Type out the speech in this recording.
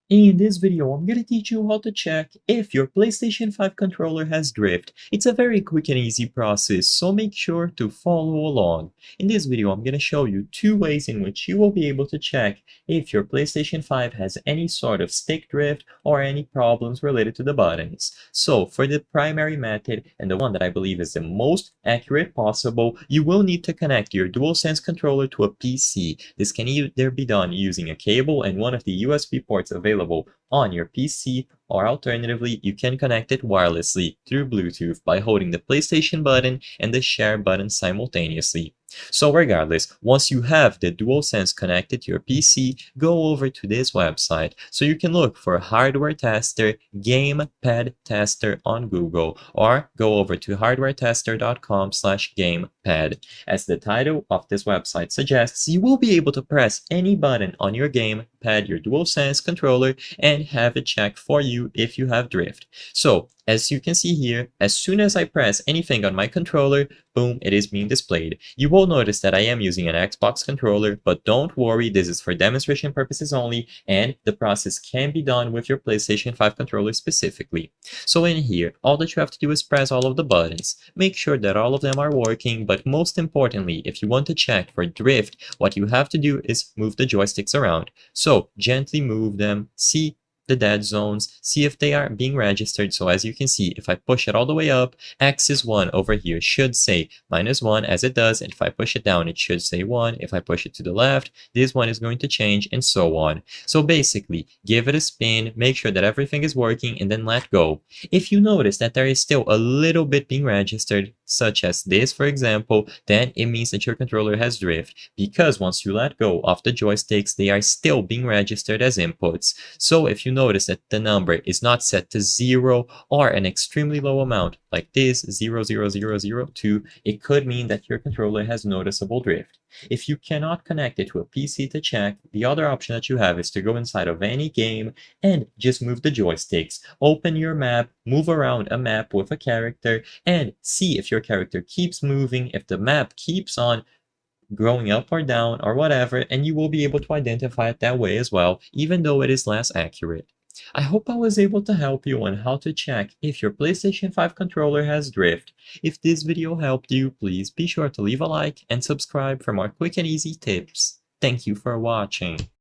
In this video, I'm going to teach you how to check if your PlayStation 5 controller has drift. It's a very quick and easy process, so make sure to follow along. In this video, I'm going to show you two ways in which you will be able to check if your PlayStation 5 has any sort of stick drift or any problems related to the buttons. So, for the primary method, and the one that I believe is the most accurate possible, you will need to connect your DualSense controller to a PC. This can either be done using a cable and one of the USB ports available on your PC, or alternatively, you can connect it wirelessly through Bluetooth by holding the PlayStation button and the share button simultaneously. So regardless, once you have the DualSense connected to your PC, go over to this website so you can look for hardware tester gamepad tester on Google, or go over to hardwaretester.com/gamepad. As the title of this website suggests, you will be able to press any button on your gamepad, your DualSense controller, and have it check for you if you have drift. So as you can see here, as soon as I press anything on my controller, boom, it is being displayed. You will notice that I am using an Xbox controller, but don't worry, this is for demonstration purposes only, and the process can be done with your PlayStation 5 controller specifically. So in here, all that you have to do is press all of the buttons. Make sure that all of them are working, but most importantly, if you want to check for drift, what you have to do is move the joysticks around. So gently move them, see the dead zones, see if they are being registered. So as you can see, if I push it all the way up, axis 1 over here should say -1 as it does, and if I push it down it should say 1. If I push it to the left, this one is going to change, and so on. So basically, give it a spin, make sure that everything is working, and then let go. If you notice that there is still a little bit being registered, such as this for example, then it means that your controller has drift, because once you let go of the joysticks, they are still being registered as inputs. So if you notice that the number is not set to 0 or an extremely low amount like this 00002, it could mean that your controller has noticeable drift. If you cannot connect it to a PC to check, the other option that you have is to go inside of any game and just move the joysticks. Open your map, move around a map with a character, and see if your character keeps moving, if the map keeps on growing up or down or whatever, and you will be able to identify it that way as well, even though it is less accurate. I hope I was able to help you on how to check if your PlayStation 5 controller has drift. If this video helped you, please be sure to leave a like and subscribe for more quick and easy tips. Thank you for watching.